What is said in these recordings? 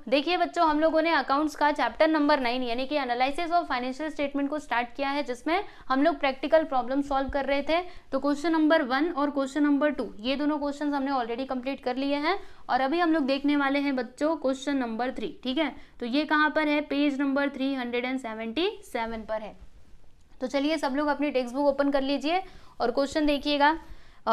देखिए बच्चों, हम लोगों ने अकाउंट्स का चैप्टर नंबर 9 यानी कि एनालिसिस ऑफ फाइनेंशियल स्टेटमेंट को स्टार्ट किया है, जिसमें हम लोग प्रैक्टिकल प्रॉब्लम सॉल्व कर रहे थे। तो क्वेश्चन नंबर 1 और क्वेश्चन नंबर 2 ये दोनों क्वेश्चंस हमने ऑलरेडी कंप्लीट कर लिए हैं और अभी हम लोग देखने वाले हैं बच्चों क्वेश्चन नंबर 3। ठीक है, तो ये कहाँ पर है? पेज नंबर 377 पर है। तो चलिए सब लोग अपनी टेक्स्ट बुक ओपन कर लीजिए और क्वेश्चन देखिएगा।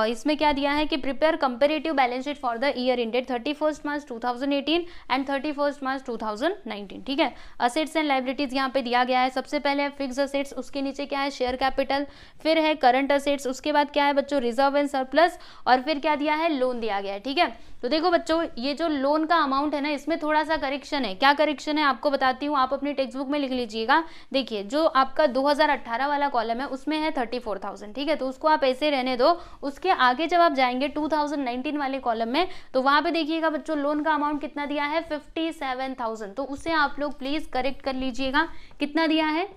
इसमें क्या दिया है कि prepare comparative balance sheet for the year ended 31 March 2018 and 31 March 2019। ठीक है, असेट्स एंड लाइबिलिटीज यहाँ पे दिया गया है। सबसे पहले है फिक्स असेट्स, उसके नीचे क्या है? शेयर कैपिटल, फिर है करंट असेट्स, उसके बाद क्या है बच्चों? रिजर्व एंड सरप्लस, और फिर क्या दिया है? लोन दिया गया है। ठीक है, तो देखो बच्चों, ये जो लोन का अमाउंट है ना, इसमें थोड़ा सा करेक्शन है। क्या करेक्शन है आपको बताती हूँ, आप अपनी टेक्स्ट बुक में लिख लीजिएगा। देखिए, जो आपका 2018 वाला कॉलम है उसमें है 34,000। ठीक है, तो उसको आप ऐसे रहने दो। उसके आगे जब आप जाएंगे 2019 वाले कॉलम में, तो वहां पे देखिएगा बच्चों लोन का अमाउंट कितना दिया है? 57,000। तो उसे आप लोग प्लीज करेक्ट कर लीजिएगा। कितना दिया है?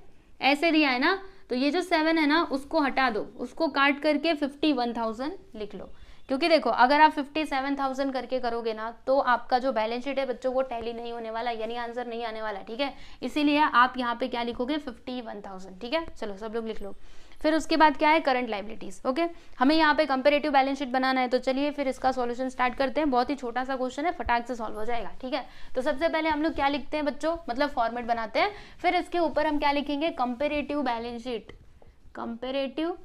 ऐसे दिया है ना, तो ये जो 7 है ना उसको हटा दो, उसको काट करके 51,000 लिख लो। क्योंकि देखो, अगर आप 57,000 करके करोगे ना तो आपका जो बैलेंस शीट है बच्चों वो टैली नहीं होने वाला, यानी आंसर नहीं आने वाला। ठीक है, इसीलिए आप यहाँ पे क्या लिखोगे? 51,000। ठीक है, चलो सब लोग लिख लो। फिर उसके बाद क्या है? Current liabilities. ओके, हमें यहाँ पे कंपेरेटिव बैलेंस शीट बनाना है, तो चलिए फिर इसका सॉल्यूशन स्टार्ट करते हैं। बहुत ही छोटा सा क्वेश्चन है, फटाक से सॉल्व हो जाएगा। ठीक है, तो सबसे पहले हम लोग क्या लिखते हैं बच्चों? मतलब फॉर्मेट बनाते हैं। फिर इसके ऊपर हम क्या लिखेंगे? Comparative balance sheet. Comparative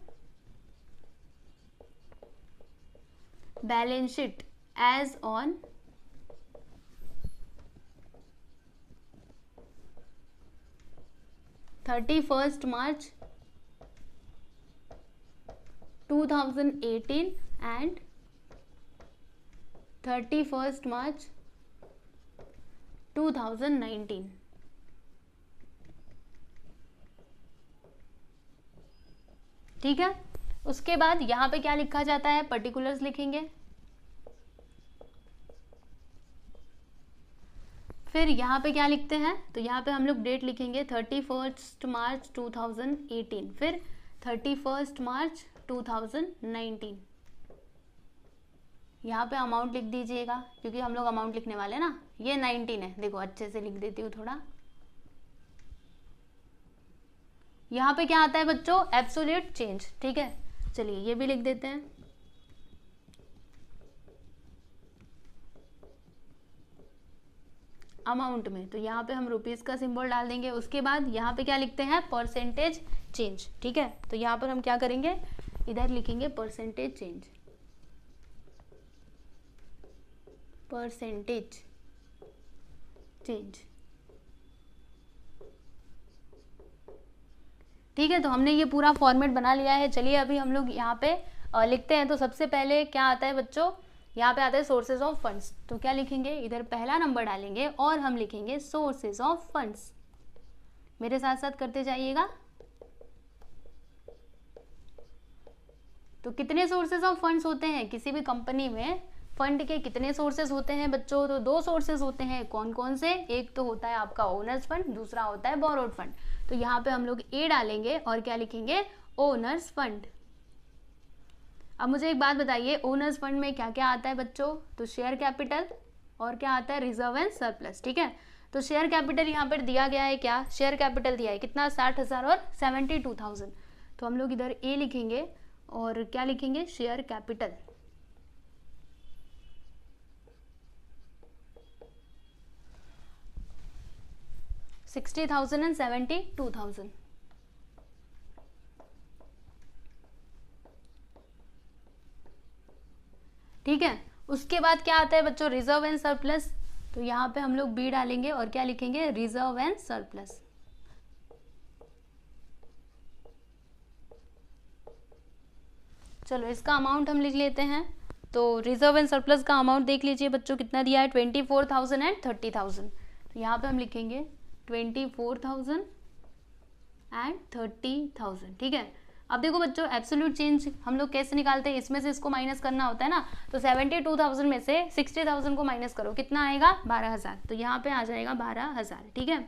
balance sheet as on 31 March 2018 and 31 March 2019। ठीक है, उसके बाद यहाँ पे क्या लिखा जाता है? पर्टिकुलर्स लिखेंगे। फिर यहाँ पे क्या लिखते हैं? तो यहाँ पे हम लोग डेट लिखेंगे 31 मार्च 2018, फिर 31 मार्च 2019। यहाँ पे अमाउंट लिख दीजिएगा, क्योंकि हम लोग अमाउंट लिखने वाले हैं ना। ये 19 है, देखो अच्छे से लिख देती हूँ थोड़ा। यहाँ पे क्या आता है बच्चों? Absolute change. ठीक है, चलिए ये भी लिख देते हैं। अमाउंट में तो यहाँ पे हम रुपीस का सिंबल डाल देंगे। उसके बाद यहाँ पे क्या लिखते हैं? Percentage change. ठीक है, तो यहाँ पर हम क्या करेंगे? इधर लिखेंगे परसेंटेज चेंज। Percentage change. ठीक है, तो हमने ये पूरा फॉर्मेट बना लिया है। चलिए अभी हम लोग यहाँ पे लिखते हैं। तो सबसे पहले क्या आता है बच्चों? यहाँ पे आता है सोर्सेज ऑफ फंड्स। तो क्या लिखेंगे? इधर पहला नंबर डालेंगे और हम लिखेंगे सोर्सेज ऑफ फंड्स। मेरे साथ साथ करते जाइएगा। तो कितने सोर्सेज ऑफ फंड्स होते हैं किसी भी कंपनी में? फंड के कितने सोर्सेज होते हैं बच्चों? तो 2 सोर्सेज होते हैं। कौन कौन से? एक तो होता है आपका ओनर्स फंड, दूसरा होता है बोरोड फंड। तो यहाँ पे हम लोग ए डालेंगे और क्या लिखेंगे? Owner's fund. अब मुझे एक बात बताइए, ओनर्स फंड में क्या क्या आता है बच्चों? तो शेयर कैपिटल और क्या आता है? Reserve and surplus. ठीक है, तो शेयर कैपिटल यहाँ पर दिया गया है। क्या शेयर कैपिटल दिया है? कितना? 60,000 और 72,000। तो हम लोग इधर ए लिखेंगे और क्या लिखेंगे? Share capital. $60,000 and $72,000। ठीक है, उसके बाद क्या आता है बच्चों? Reserve and surplus. तो यहाँ पे हम लोग बी डालेंगे और क्या लिखेंगे? Reserve and surplus. चलो इसका अमाउंट हम लिख लेते हैं। तो रिजर्व एंड सरप्लस का अमाउंट देख लीजिए बच्चों, कितना दिया है? 24,000 एंड 30,000। तो यहाँ पे हम लिखेंगे 24,000 एंड 30,000। ठीक है, अब देखो बच्चों, एब्सोल्यूट चेंज हम लोग कैसे निकालते हैं? इसमें से इसको माइनस करना होता है ना। तो 72,000 में से 60,000 को माइनस करो, कितना आएगा? 12,000। तो यहाँ पे आ जाएगा 12,000। ठीक है,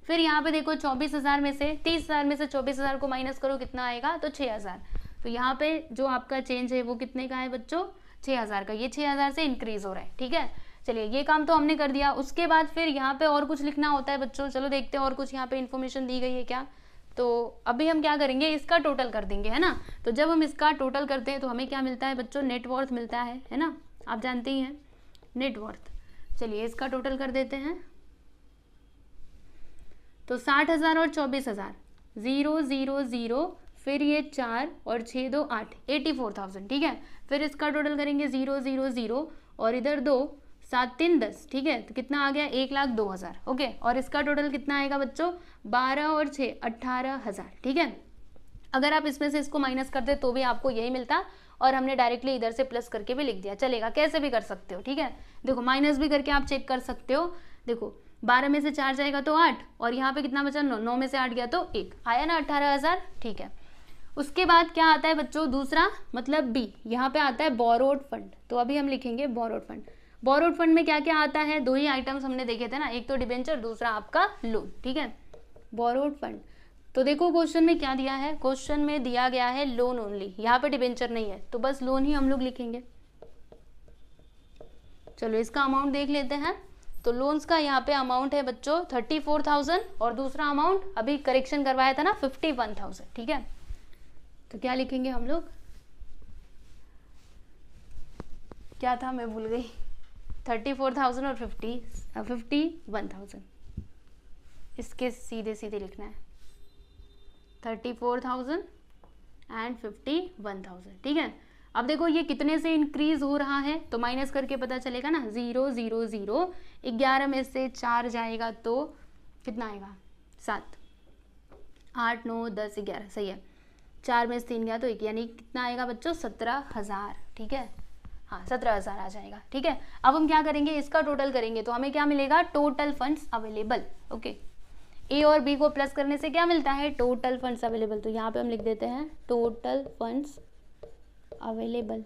फिर यहाँ पे देखो 24,000 में से 30,000 में से 24,000 को माइनस करो, कितना आएगा? तो 6,000। तो यहाँ पे जो आपका चेंज है वो कितने का है बच्चों? 6,000 का। ये 6,000 से इंक्रीज हो रहा है। ठीक है, चलिए ये काम तो हमने कर दिया। उसके बाद फिर यहाँ पे और कुछ लिखना होता है बच्चों, चलो देखते हैं और कुछ यहाँ पे इन्फॉर्मेशन दी गई है क्या। तो अभी हम क्या करेंगे, इसका टोटल कर देंगे, है ना। तो जब हम इसका टोटल करते हैं तो हमें क्या मिलता है बच्चों, नेटवर्थ मिलता है ना, आप जानते ही हैं नेटवर्थ। चलिए इसका टोटल कर देते हैं। तो 60,000 और 24,000, 0 0 0, फिर ये 4 और 6 2 8, 84,000, ठीक है। फिर इसका टोटल करेंगे 0 0 0 और इधर 2, 7 3 10, ठीक है। तो कितना आ गया, 1,02,000, ओके। और इसका टोटल कितना आएगा बच्चों, 12 और 6 18,000, ठीक है। अगर आप इसमें से इसको माइनस करते तो भी आपको यही मिलता, और हमने डायरेक्टली इधर से प्लस करके भी लिख दिया, चलेगा, कैसे भी कर सकते हो, ठीक है। देखो माइनस भी करके आप चेक कर सकते हो। देखो 12 में से 4 जाएगा तो 8, और यहाँ पे कितना बचा, 9, 9 में से 8 गया तो 1, आया ना 18,000, ठीक है। उसके बाद क्या आता है बच्चों, दूसरा मतलब बी, यहाँ पे आता है बोरोड फंड। तो अभी हम लिखेंगे बोरोड फंड। बोरोड फंड में क्या क्या आता है, 2 ही आइटम्स हमने देखे थे ना, एक तो डिबेंचर, दूसरा आपका लोन, ठीक है। बोरोड फंड, तो देखो क्वेश्चन में क्या दिया है, क्वेश्चन में दिया गया है लोन ओनली, यहाँ पे डिबेंचर नहीं है, तो बस लोन ही हम लोग लिखेंगे। चलो इसका अमाउंट देख लेते हैं। तो लोन्स का यहाँ पे अमाउंट है बच्चों 34,000, और दूसरा अमाउंट अभी करेक्शन करवाया था ना 51,000, ठीक है। तो क्या लिखेंगे हम लोग, क्या था मैं भूल गई, 34,000 और 51,000, इसके सीधे सीधे लिखना है 34,000 एंड 51,000, ठीक है। अब देखो ये कितने से इंक्रीज हो रहा है, तो माइनस करके पता चलेगा ना, 0 0 0, 11 में से 4 जाएगा तो कितना आएगा, 7, 8 9 10 11, सही है। 4 में से 3 गया तो 1, यानी कितना आएगा बच्चों, 17,000, ठीक है। हाँ 17,000 आ जाएगा, ठीक है। अब हम क्या करेंगे, इसका टोटल करेंगे तो हमें क्या मिलेगा, टोटल फंड्स अवेलेबल, ओके। ए और बी को प्लस करने से क्या मिलता है, टोटल फंड्स अवेलेबल। तो यहाँ पे हम लिख देते हैं टोटल फंड्स अवेलेबल।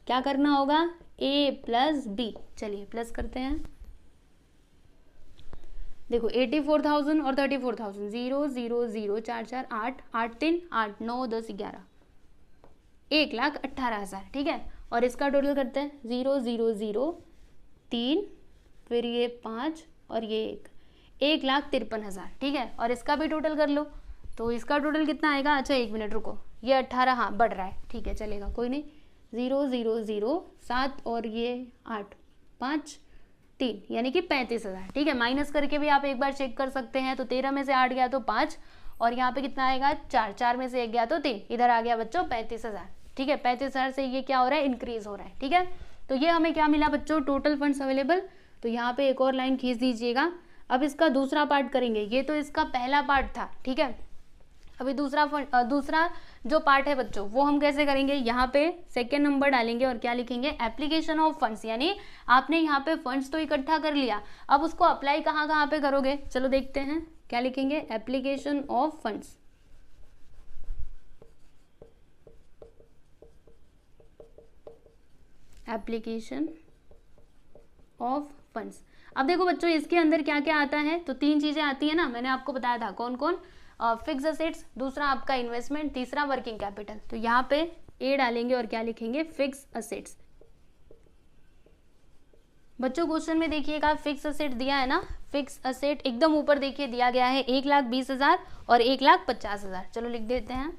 क्या करना होगा, ए प्लस बी, चलिए प्लस करते हैं। देखो 84,000 और 34,000, 0 0 0, 4 4 8, 8 3 8, 9 10 11, 1,18,000, ठीक है। और इसका टोटल करते हैं, 0 0 0, 3, फिर ये 5 और ये 1,53,000, ठीक है। और इसका भी टोटल कर लो, तो इसका टोटल कितना आएगा, अच्छा 1 मिनट रुको, ये 18, हाँ बढ़ रहा है, ठीक है चलेगा, कोई नहीं। 0 0 0, 7 और ये 8, 5 3, यानी कि 35,000, ठीक है। माइनस करके भी आप एक बार चेक कर सकते हैं। तो 13 में से 8 गया तो 5, और यहाँ पे कितना आएगा, 4, 4 में से 1 गया तो 3, इधर आ गया बच्चों 35,000, ठीक है। 35,000 से ये क्या हो रहा है, इंक्रीज हो रहा है, ठीक है। तो ये हमें क्या मिला बच्चों, टोटल फंड्स अवेलेबल। तो यहाँ पे एक और लाइन खींच दीजिएगा। अब इसका दूसरा पार्ट करेंगे, ये तो इसका पहला पार्ट था, ठीक है। अभी दूसरा जो पार्ट है बच्चों, वो हम कैसे करेंगे, यहाँ पे सेकेंड नंबर डालेंगे और क्या लिखेंगे, एप्लीकेशन ऑफ फंड्स। यानी आपने यहाँ पे फंड्स तो इकट्ठा कर लिया, अब उसको अप्लाई कहाँ कहाँ पे करोगे, चलो देखते हैं। क्या लिखेंगे, application of funds. Application of funds. अब देखो बच्चों इसके अंदर क्या क्या आता है, तो 3 चीजें आती है ना, मैंने आपको बताया था कौन कौन, फिक्स असेट्स, दूसरा आपका इन्वेस्टमेंट, तीसरा वर्किंग कैपिटल। तो यहाँ पे ए डालेंगे और क्या लिखेंगे, फिक्स असेट्स। बच्चों क्वेश्चन में देखिएगा फिक्स असेट दिया है ना, फिक्स असेट एकदम ऊपर देखिए दिया गया है 1,20,000 और 1,50,000। चलो लिख देते हैं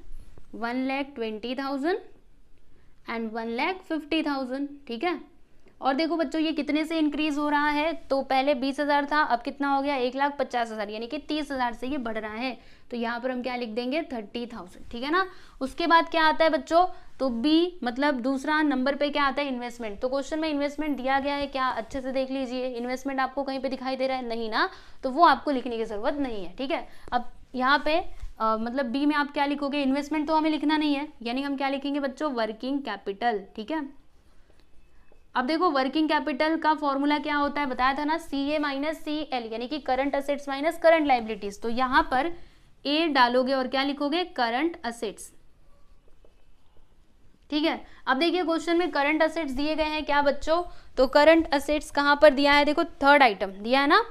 1,20,000 एंड 1,50,000, ठीक है। और देखो बच्चों ये कितने से इंक्रीज हो रहा है, तो पहले 20,000 था, अब कितना हो गया 1,50,000, यानी कि 30,000 से ये बढ़ रहा है। तो यहाँ पर हम क्या लिख देंगे 30,000, ठीक है ना। उसके बाद क्या आता है बच्चों, तो बी मतलब दूसरा नंबर पे क्या आता है, इन्वेस्टमेंट। तो क्वेश्चन में इन्वेस्टमेंट दिया गया है क्या, अच्छे से देख लीजिए, इन्वेस्टमेंट आपको कहीं पे दिखाई दे रहा है, नहीं ना, तो वो आपको लिखने की जरूरत नहीं है, ठीक है। अब यहाँ पे मतलब बी में आप क्या लिखोगे, इन्वेस्टमेंट तो हमें लिखना नहीं है, यानी हम क्या लिखेंगे बच्चों, वर्किंग कैपिटल, ठीक है। अब देखो वर्किंग कैपिटल का फॉर्मूला क्या होता है, बताया था ना, CA माइनस CL, यानी कि current assets minus current liabilities. तो यहाँ पर ए डालोगे और क्या लिखोगे, करंट असेट्स, ठीक है। अब देखिए क्वेश्चन में करंट असेट्स दिए गए हैं क्या बच्चों, तो करंट असेट्स कहाँ पर दिया है, देखो थर्ड आइटम दिया है ना।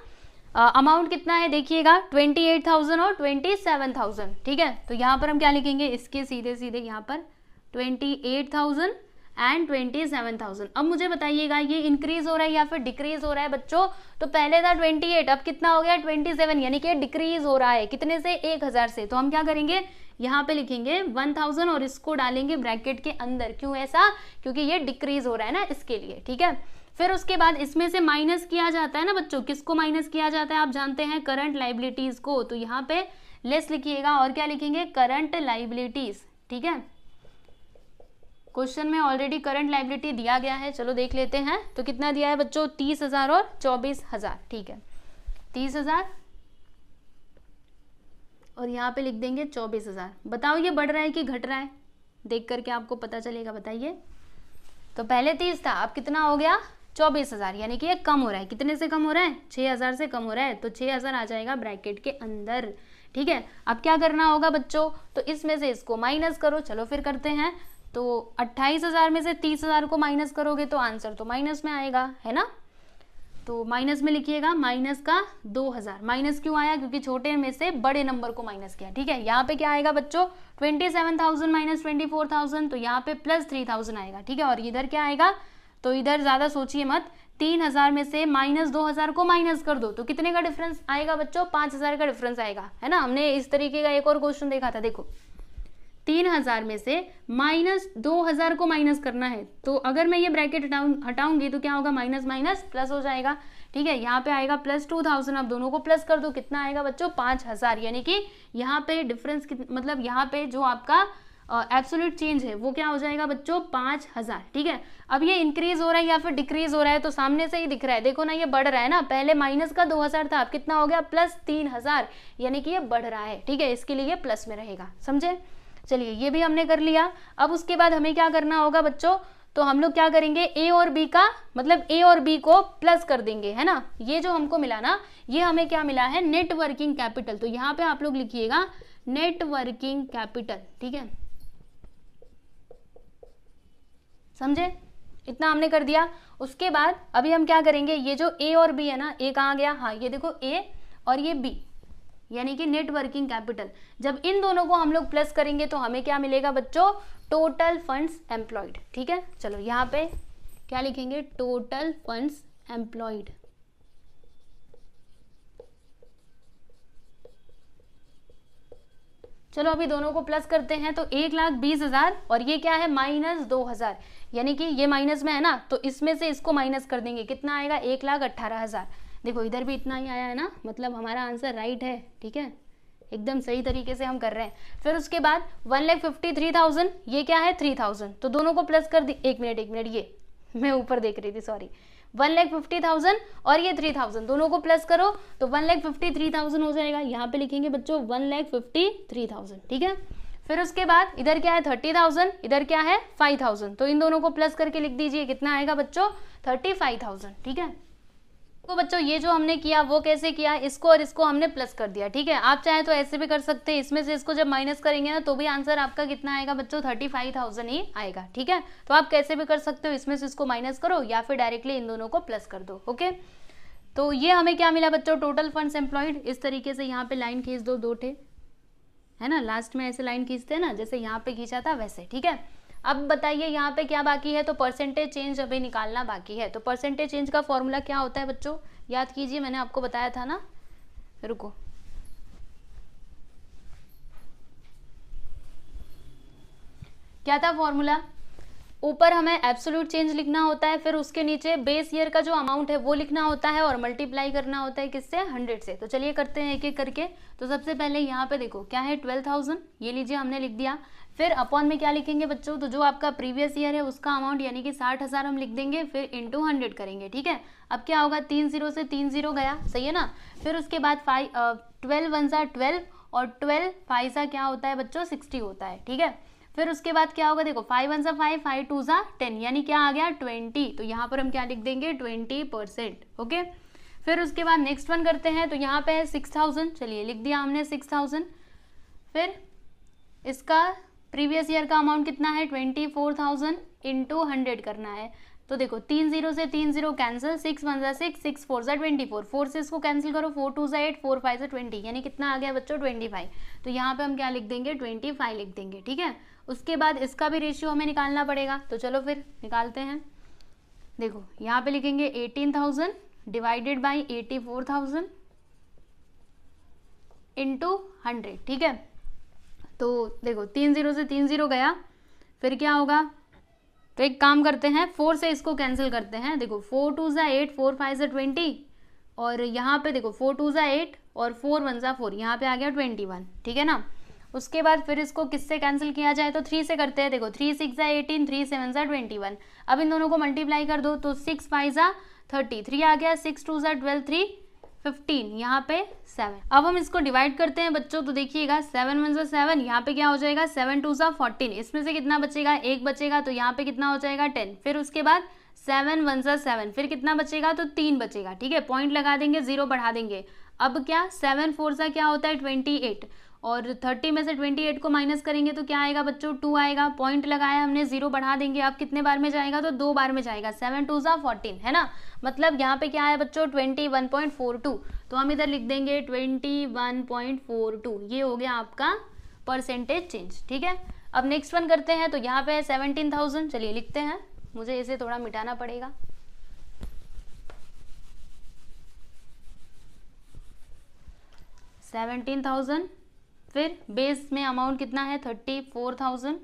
अमाउंट कितना है देखिएगा, 28,000 और 27,000, ठीक है। तो यहाँ पर हम क्या लिखेंगे, इसके सीधे सीधे यहाँ पर 28,000 एंड 27,000। अब मुझे बताइएगा ये इंक्रीज हो रहा है या फिर डिक्रीज हो रहा है बच्चों? तो पहले था 28, अब कितना हो गया 27, यानी कि डिक्रीज हो रहा है। कितने से? 1000 से। तो हम क्या करेंगे, यहाँ पे लिखेंगे 1000 और इसको डालेंगे ब्रैकेट के अंदर। क्यों ऐसा? क्योंकि ये डिक्रीज हो रहा है ना, इसके लिए। ठीक है, फिर उसके बाद इसमें से माइनस किया जाता है ना बच्चों। किसको माइनस किया जाता है आप जानते हैं? करंट लाइबिलिटीज को। तो यहाँ पे लेस लिखिएगा और क्या लिखेंगे? Current liabilities. ठीक है, क्वेश्चन में ऑलरेडी करंट लाइबिलिटी दिया गया है, चलो देख लेते हैं। तो कितना दिया है बच्चों? 30,000 और 24,000। ठीक है, 30,000 और यहाँ पे लिख देंगे 24,000। बताओ ये बढ़ रहा है कि घट रहा है? देख करके आपको पता चलेगा, बताइए। तो पहले 30 था, अब कितना हो गया? 24,000, यानी कि ये कम हो रहा है। कितने से कम हो रहा है? 6,000 से कम हो रहा है। तो 6,000 आ जाएगा ब्रैकेट के अंदर। ठीक है, अब क्या करना होगा बच्चों? तो इसमें से इसको माइनस करो। चलो फिर करते हैं। तो 28,000 में से 30,000 को माइनस करोगे तो आंसर तो माइनस में आएगा, है ना। तो माइनस में लिखिएगा, माइनस का 2,000। माइनस क्यों आया? क्योंकि छोटे में से बड़े नंबर को माइनस किया। ठीक है, यहाँ पे क्या आएगा बच्चों? 27,000 माइनस 24,000, तो यहाँ पे प्लस 3,000 आएगा। ठीक है, और इधर क्या आएगा? तो इधर ज्यादा सोचिए मत, 3,000 में से माइनस 2,000 को माइनस कर दो तो कितने का डिफरेंस आएगा बच्चों? 5,000 का डिफरेंस आएगा, है ना। हमने इस तरीके का एक और क्वेश्चन देखा था। देखो, 3,000 में से माइनस 2,000 को माइनस करना है। तो अगर मैं ये ब्रैकेट हटाऊंगी तो क्या होगा? माइनस माइनस प्लस हो जाएगा। ठीक है, यहाँ पे आएगा प्लस 2,000। अब दोनों को प्लस कर दो, कितना आएगा बच्चों? 5,000। यानी कि यहाँ पे डिफरेंस मतलब यहाँ पे जो आपका एब्सोल्यूट चेंज है वो क्या हो जाएगा बच्चों? 5,000। ठीक है, अब ये इंक्रीज हो रहा है या फिर डिक्रीज हो रहा है? तो सामने से ही दिख रहा है, देखो ना, ये बढ़ रहा है ना। पहले माइनस का 2,000 था, अब कितना हो गया? प्लस 3,000, यानी कि ये बढ़ रहा है। ठीक है, इसके लिए ये प्लस में रहेगा, समझे। चलिए, ये भी हमने कर लिया। अब उसके बाद हमें क्या करना होगा बच्चों? तो हम लोग क्या करेंगे? ए और बी का मतलब ए और बी को प्लस कर देंगे, है ना। ये जो हमको मिला ना, ये हमें क्या मिला है? Net working capital. तो यहाँ पे आप लोग लिखिएगा नेट वर्किंग कैपिटल। ठीक है, समझे। इतना हमने कर दिया। उसके बाद अभी हम क्या करेंगे? ये जो ए और बी है ना, ए कहाँ गया? हाँ, ये देखो ए और ये बी, यानी कि नेट वर्किंग कैपिटल। जब इन दोनों को हम लोग प्लस करेंगे तो हमें क्या मिलेगा बच्चों? Total funds employed. ठीक है, चलो यहाँ पे क्या लिखेंगे? Total funds employed. चलो अभी दोनों को प्लस करते हैं। तो 1,20,000 और ये क्या है? माइनस 2,000, यानी कि ये माइनस में है ना, तो इसमें से इसको माइनस कर देंगे। कितना आएगा? 1,18,000। देखो इधर भी इतना ही आया है ना, मतलब हमारा आंसर राइट है। ठीक है, एकदम सही तरीके से हम कर रहे हैं। फिर उसके बाद 1,53,000, ये क्या है? 3,000। तो दोनों को प्लस कर दी। एक मिनट, ये मैं ऊपर देख रही थी, सॉरी। 1,50,000 और ये 3,000, दोनों को प्लस करो तो 1,53,000 हो जाएगा। यहाँ पे लिखेंगे बच्चों 1,53,000। ठीक है, फिर उसके बाद इधर क्या है? 30,000, इधर क्या है? 5,000। तो इन दोनों को प्लस करके लिख दीजिए। कितना आएगा बच्चों? 35,000। ठीक है, तो बच्चों ये जो हमने किया वो कैसे किया? इसको और इसको हमने प्लस कर दिया। ठीक है, आप चाहे तो ऐसे भी कर सकते हैं। इसमें से इसको जब माइनस करेंगे ना तो भी आंसर आपका कितना आएगा बच्चों? 35,000 ही आएगा। ठीक है, तो आप कैसे भी कर सकते हो, इसमें से इसको माइनस करो या फिर डायरेक्टली इन दोनों को प्लस कर दो। ओके, तो ये हमें क्या मिला बच्चों? Total funds employed. इस तरीके से यहाँ पे लाइन खींच दो, 2 ठे, है ना। लास्ट में ऐसे लाइन खींचते हैं ना, जैसे यहाँ पे खींचा था वैसे। ठीक है, अब बताइए यहाँ पे क्या बाकी है? तो परसेंटेज चेंज अभी निकालना बाकी है। तो परसेंटेज चेंज का फॉर्मूला क्या होता है बच्चों? याद कीजिए, मैंने आपको बताया था ना। रुको, क्या था फॉर्मूला? ऊपर हमें एब्सोल्यूट चेंज लिखना होता है, फिर उसके नीचे बेस ईयर का जो अमाउंट है वो लिखना होता है और मल्टीप्लाई करना होता है किससे? 100 से। तो चलिए करते हैं एक एक करके। तो सबसे पहले यहाँ पे देखो क्या है? 12,000, ये लीजिए हमने लिख दिया। फिर अपॉन में क्या लिखेंगे बच्चों? तो जो आपका प्रीवियस ईयर है उसका अमाउंट यानी कि 60,000 हम लिख देंगे, फिर इंटू 100 करेंगे। ठीक है, अब क्या होगा? 3 0 से 3 0 गया, सही है ना। फिर उसके बाद 12 1 सा 12 और 12 5 सा क्या होता है बच्चों? 60 होता है। ठीक है, फिर उसके बाद क्या होगा? देखो 5 1 सा 5, 5 2 सा 10, यानी क्या आ गया? 20। तो यहाँ पर हम क्या लिख देंगे? 20%। ओके, फिर उसके बाद नेक्स्ट वन करते हैं। तो यहाँ पे है 6,000, चलिए लिख दिया हमने 6,000। फिर इसका प्रीवियस ईयर का अमाउंट कितना है? 24,000 इंटू 100 करना है। तो देखो 3 0 से 3 0 कैंसिल, 6 1 सा 6, 6 4 सा 24, 4 से इसको कैंसिल करो, 4 2 सा 8, 4 5 सा 20, यानी कितना आ गया बच्चों? 25। तो यहाँ पे हम क्या लिख देंगे? 25 लिख देंगे। ठीक है, उसके बाद इसका भी रेशियो हमें निकालना पड़ेगा, तो चलो फिर निकालते हैं। देखो यहाँ पे लिखेंगे 18,000 डिवाइडेड बाई 84,000 इंटू 100, ठीक है। तो देखो 3 0 से 3 0 गया, फिर क्या होगा, तो एक काम करते हैं 4 से इसको कैंसिल करते हैं। देखो 4 2 ज़ा 8, 4 5 ज़ा 20, और यहाँ पे देखो 4 2 ज़ा 8 और 4 1 ज़ा 4, यहाँ पे आ गया 21, ठीक है ना। उसके बाद फिर इसको किससे कैंसिल किया जाए, तो 3 से करते हैं। देखो 3 6 ज़ा 18, 3 7 ज़ा 21, अब इन दोनों को मल्टीप्लाई कर दो, तो 6 5 ज़ा 30, 3 आ गया, 6 2 ज़ा 12, 3 15, यहाँ पे 7। अब हम इसको डिवाइड करते हैं बच्चों, तो देखिएगा 7 1 ज़ा 7, यहाँ पे क्या हो जाएगा 7 2 ज़ा 14, इसमें से कितना बचेगा, 1 बचेगा, तो यहाँ पे कितना हो जाएगा 10। फिर उसके बाद 7 1 ज़ा 7, फिर कितना बचेगा, तो 3 बचेगा, ठीक है। पॉइंट लगा देंगे, 0 बढ़ा देंगे। अब क्या 7 4 ज़ा क्या होता है 28, और 30 में से 28 को माइनस करेंगे तो क्या आएगा बच्चों 2 आएगा। पॉइंट लगाया हमने, 0 बढ़ा देंगे। अब कितने बार में जाएगा, तो 2 बार में जाएगा। 7 2 ज़ा 14, है ना। मतलब यहाँ पे क्या है बच्चों 21.42, तो हम इधर लिख देंगे 21.42, ये हो गया आपका परसेंटेज चेंज, ठीक है। अब नेक्स्ट वन करते हैं, तो यहाँ पे है 17,000, चलिए लिखते हैं, मुझे इसे थोड़ा मिटाना पड़ेगा। 17,000, फिर बेस में अमाउंट कितना है 34,000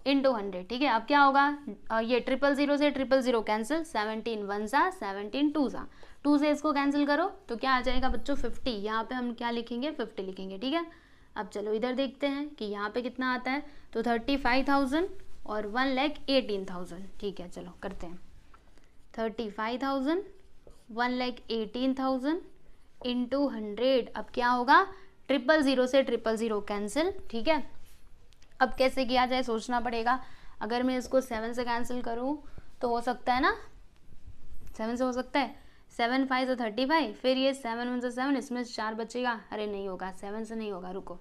इंटू 100, ठीक है। अब क्या होगा, ये 000 से 000 कैंसिल, 17 1 ज़ा 17 2 ज़ा 2 से इसको कैंसिल करो, तो क्या आ जाएगा बच्चों 50, यहाँ पे हम क्या लिखेंगे 50 लिखेंगे, ठीक है। अब चलो इधर देखते हैं कि यहाँ पे कितना आता है, तो 35,000 और 1,18,000, ठीक है। चलो करते हैं 35,000 1,18,000 इंटू 100, अब क्या होगा 000 से 000 कैंसिल, ठीक है। अब कैसे किया जाए सोचना पड़ेगा। अगर मैं इसको 7 से कैंसिल करूं तो हो सकता है ना, 7 से हो सकता है, 7 5 से 35, फिर ये 7 1 से 7, इसमें 4 बचेगा, अरे नहीं होगा, 7 से नहीं होगा, रुको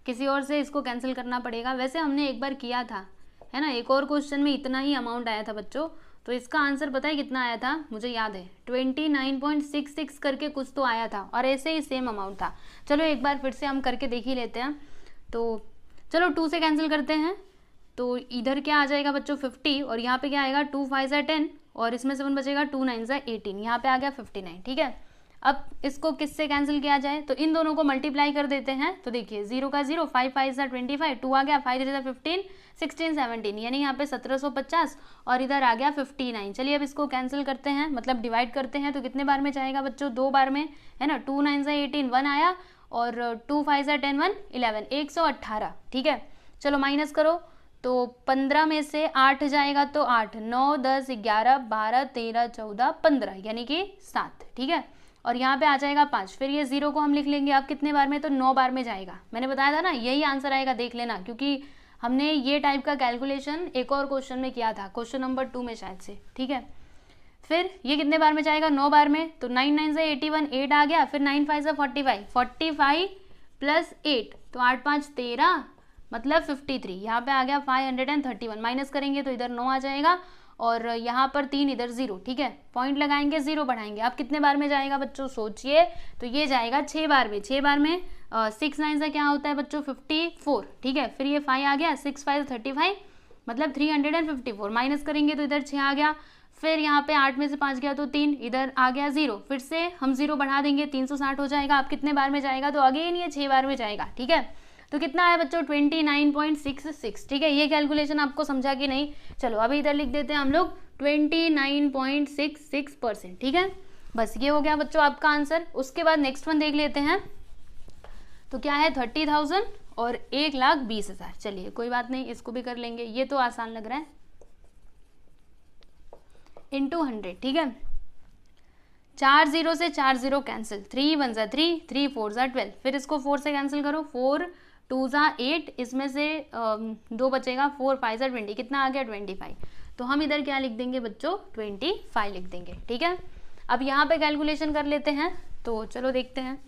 किसी और से इसको कैंसिल करना पड़ेगा। वैसे हमने एक बार किया था, है ना, एक और क्वेश्चन में इतना ही अमाउंट आया था बच्चों, तो इसका आंसर पता है कितना आया था, मुझे याद है 29.66 करके कुछ तो आया था, और ऐसे ही सेम अमाउंट था। चलो एक बार फिर से हम करके देख ही लेते हैं। तो चलो 2 से कैंसिल करते हैं, तो इधर क्या आ जाएगा बच्चों 50, और यहाँ पे क्या आएगा 2 5 ज़ा 10, और इसमें 7 बचेगा 2 9 ज़ा 18, यहाँ पे आ गया 59, ठीक है। अब इसको किससे कैंसिल किया जाए, तो इन दोनों को मल्टीप्लाई कर देते हैं, तो देखिए 0 का 0, 5 5 ज़ा 25, 2 आ गया, 5 3 ज़ा 15, 16 17, यानी यहाँ पे 1750, और इधर आ गया 59। चलिए अब इसको कैंसिल करते हैं, मतलब डिवाइड करते हैं, तो कितने बार में जाएगा बच्चों 2 बार में, है ना। 2 9 ज़ा 18, 1 आया, और 2 5 ज़ा 10 1 11, 118, ठीक है। चलो माइनस करो, तो 15 में से 8 जाएगा तो 8, 9 10 11 12 13 14 15, यानी कि 7, ठीक है। और यहाँ पे आ जाएगा 5, फिर ये 0 को हम लिख लेंगे। अब कितने बार में, तो 9 बार में जाएगा। मैंने बताया था ना यही आंसर आएगा, देख लेना, क्योंकि हमने ये टाइप का कैलकुलेशन एक और क्वेश्चन में किया था, क्वेश्चन नंबर 2 में शायद से, ठीक है। फिर ये कितने बार में जाएगा, 9 बार में, तो 9 9 ज़ा 81, 8 आ गया, फिर 9 5 ज़ा 45, 45 प्लस 8, तो 8 5 13, मतलब 53, यहाँ पे आ गया 531, माइनस करेंगे तो इधर 9 आ जाएगा, और यहाँ पर 3, इधर 0, ठीक है। पॉइंट लगाएंगे, 0 बढ़ाएंगे। अब कितने बार में जाएगा बच्चों सोचिए, तो ये जाएगा 6 बार में। 6 बार में 6 9 से क्या होता है बच्चों 54, ठीक है। फिर ये 5 आ गया, 6 5 35, मतलब 354, माइनस करेंगे तो इधर 6 आ गया, फिर यहाँ पे 8 में से 5 गया तो 3, इधर आ गया 0, फिर से हम 0 बढ़ा देंगे, 360 हो जाएगा। अब कितने बार में जाएगा, तो अगेन ये 6 बार में जाएगा, ठीक है। तो कितना आया बच्चों 29.66, ठीक है। ये कैलकुलेशन आपको समझा कि नहीं, चलो अभी इधर लिख देते हैं हम लोग 29.66%, ठीक है। बस ये हो गया बच्चों आपका आंसर। उसके बाद नेक्स्ट वन देख लेते हैं, तो क्या है 30,000 और 1,20,000। चलिए कोई बात नहीं, इसको भी कर लेंगे, ये तो आसान लग रहा है, इंटू 100, ठीक है। 4 0 से 4 0 कैंसिल, 3 1 ज़ा 3, 3 4 ज़ा 12, फिर इसको 4 से कैंसिल करो, 4 2 ज़ा 8, इसमें से 2 बचेगा, 4 5 ज़ा 20, कितना आ गया 25। तो हम इधर क्या लिख देंगे बच्चों 25 लिख देंगे, ठीक है। अब यहाँ पे कैलकुलेशन कर लेते हैं, तो चलो देखते हैं।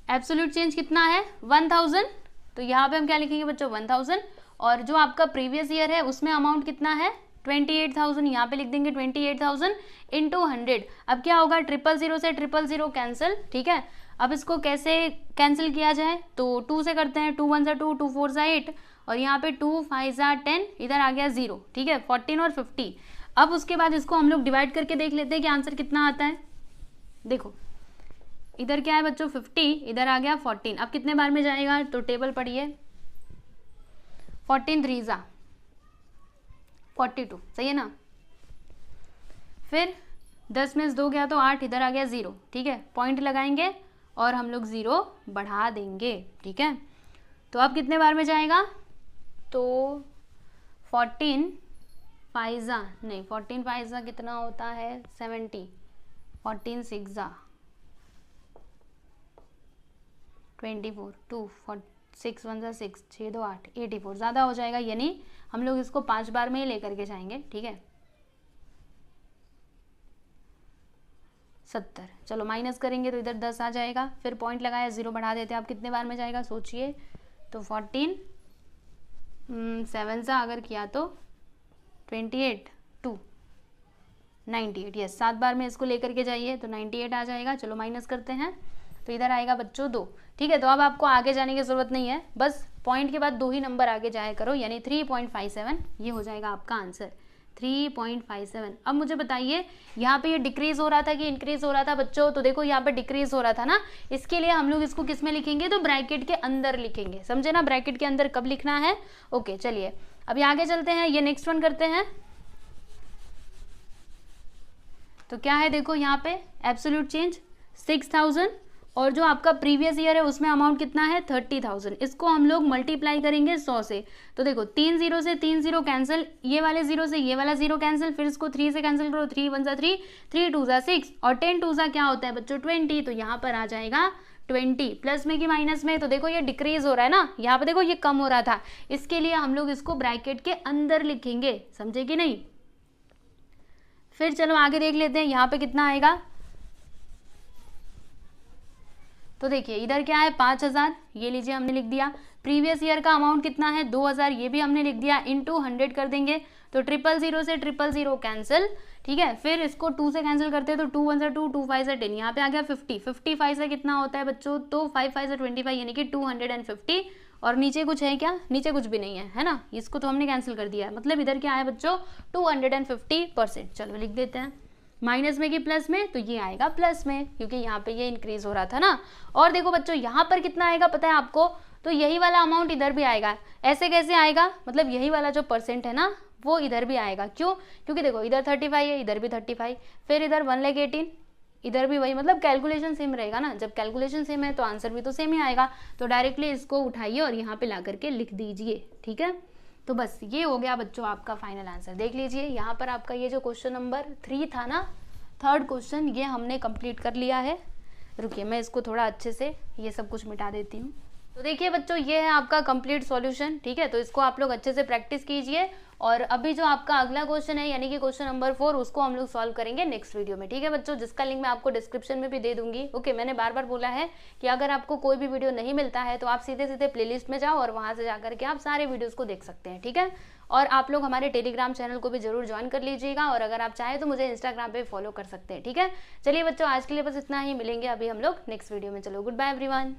एब्सोल्यूट चेंज कितना है 1000, तो यहाँ पे हम क्या लिखेंगे बच्चों 1000, और जो आपका प्रीवियस ईयर है उसमें अमाउंट कितना है 28,000, यहाँ पे लिख देंगे 28,000 इंटू 100। अब क्या होगा 000 से 000 कैंसिल, ठीक है। अब इसको कैसे कैंसिल किया जाए, तो 2 से करते हैं, 2 1 ज़ा 2, 2 4 ज़ा 8, और यहाँ पे 2 5 ज़ा 10, इधर आ गया 0, ठीक है, 14 और 50। अब उसके बाद इसको हम लोग डिवाइड करके देख लेते हैं कि आंसर कितना आता है। देखो इधर क्या है बच्चों 50, इधर आ गया 14। अब कितने बार में जाएगा, तो टेबल पढ़िए, 14 3 ज़ा 42, सही है ना। फिर 10 में से 2 गया तो 8, इधर आ गया 0, ठीक है, पॉइंट लगाएंगे और हम लोग 0 बढ़ा देंगे, ठीक है। तो अब कितने बार में जाएगा, तो 14 5 ज़ा नहीं, 14 5 ज़ा कितना होता है 70, 14 6 ज़ा 24, 2 6 1 ज़ा 6, 6 2 8, 84 ज़्यादा हो जाएगा, यानी हम लोग इसको 5 बार में ही लेकर के जाएंगे, ठीक है। 70, चलो माइनस करेंगे तो इधर 10 आ जाएगा, फिर पॉइंट लगाया 0 बढ़ा देते हैं। अब कितने बार में जाएगा सोचिए, तो 14 7 सा अगर किया तो 28 2 98, यस 7 बार में इसको लेकर के जाइए तो 98 आ जाएगा। चलो माइनस करते हैं तो इधर आएगा बच्चों 2, ठीक है। तो अब आपको आगे जाने की ज़रूरत नहीं है, बस पॉइंट के बाद 2 ही नंबर आगे जाया करो, यानी 3.57, ये हो जाएगा आपका आंसर 3.57। अब मुझे बताइए यहाँ पे ये डिक्रीज हो रहा था कि इंक्रीज हो रहा था बच्चों, तो देखो यहाँ पे डिक्रीज हो रहा था ना, इसके लिए हम लोग इसको किस में लिखेंगे, तो ब्रैकेट के अंदर लिखेंगे, समझे ना, ब्रैकेट के अंदर कब लिखना है। ओके चलिए अभी आगे चलते हैं, ये नेक्स्ट वन करते हैं। तो क्या है देखो यहाँ पे एब्सोल्यूट चेंज 6000 और जो आपका प्रीवियस ईयर है उसमें अमाउंट कितना है 30,000, इसको हम लोग मल्टीप्लाई करेंगे 100 से। तो देखो 3 0 से 3 0 कैंसिल, ये वाले 0 से ये वाला 0 कैंसिल, फिर इसको 3 से कैंसिल करो, 3 1 ज़ा 3, 3 2 ज़ा 6 और 10 2 ज़ा क्या होता है बच्चों 20, तो यहाँ पर आ जाएगा 20। प्लस में कि माइनस में, तो देखो ये डिक्रीज हो रहा है ना, यहाँ पे देखो ये कम हो रहा था, इसके लिए हम लोग इसको ब्रैकेट के अंदर लिखेंगे, समझे कि नहीं। फिर चलो आगे देख लेते हैं यहाँ पे कितना आएगा। तो देखिए इधर क्या है 5000, ये लीजिए हमने लिख दिया। प्रीवियस ईयर का अमाउंट कितना है 2000, ये भी हमने लिख दिया, इनटू 100 कर देंगे तो 000 से 000 कैंसिल, ठीक है। फिर इसको 2 से कैंसिल करते हैं तो 2 1 ज़ा 2, 2 5 ज़ा 10, यहाँ पे आ गया 50, 55 से कितना होता है बच्चों, तो 5 5 ज़ा 25, यानी कि 250। और नीचे कुछ है क्या, नीचे कुछ भी नहीं है ना, इसको तो हमने कैंसिल कर दिया है, मतलब इधर क्या है बच्चों 250%। चलो लिख देते हैं, माइनस में कि प्लस में, तो ये आएगा प्लस में क्योंकि यहाँ पे ये इंक्रीज हो रहा था ना। और देखो बच्चों यहाँ पर कितना आएगा पता है आपको, तो यही वाला अमाउंट इधर भी आएगा। ऐसे कैसे आएगा, मतलब यही वाला जो परसेंट है ना वो इधर भी आएगा, क्यों, क्योंकि देखो इधर 35 है, इधर भी 35, फिर इधर 1,18,000, इधर भी वही, मतलब कैलकुलेशन सेम रहेगा ना, जब कैलकुलेशन सेम है तो आंसर भी तो सेम ही आएगा। तो डायरेक्टली इसको उठाइए और यहाँ पे ला करके लिख दीजिए, ठीक है। तो बस ये हो गया बच्चों आपका फाइनल आंसर। देख लीजिए यहाँ पर आपका ये जो क्वेश्चन नंबर 3 था ना, थर्ड क्वेश्चन, ये हमने कंप्लीट कर लिया है। रुकिए मैं इसको थोड़ा अच्छे से ये सब कुछ मिटा देती हूँ। तो देखिए बच्चों ये है आपका कंप्लीट सॉल्यूशन, ठीक है। तो इसको आप लोग अच्छे से प्रैक्टिस कीजिए और अभी जो आपका अगला क्वेश्चन है यानी कि क्वेश्चन नंबर 4, उसको हम लोग सॉल्व करेंगे नेक्स्ट वीडियो में, ठीक है बच्चों, जिसका लिंक मैं आपको डिस्क्रिप्शन में भी दे दूंगी। ओके, मैंने बार बार बोला है कि अगर आपको कोई भी वीडियो नहीं मिलता है तो आप सीधे सीधे प्लेलिस्ट में जाओ और वहां से जाकर के आप सारे वीडियोस को देख सकते हैं, ठीक है। और आप लोग हमारे टेलीग्राम चैनल को भी जरूर ज्वाइन कर लीजिएगा और अगर आप चाहें तो मुझे इंस्टाग्राम पे फॉलो कर सकते हैं, ठीक है। चलिए बच्चों आज के लिए बस इतना ही, मिलेंगे अभी हम लोग नेक्स्ट वीडियो में। चलो गुड बाय एवरीवन।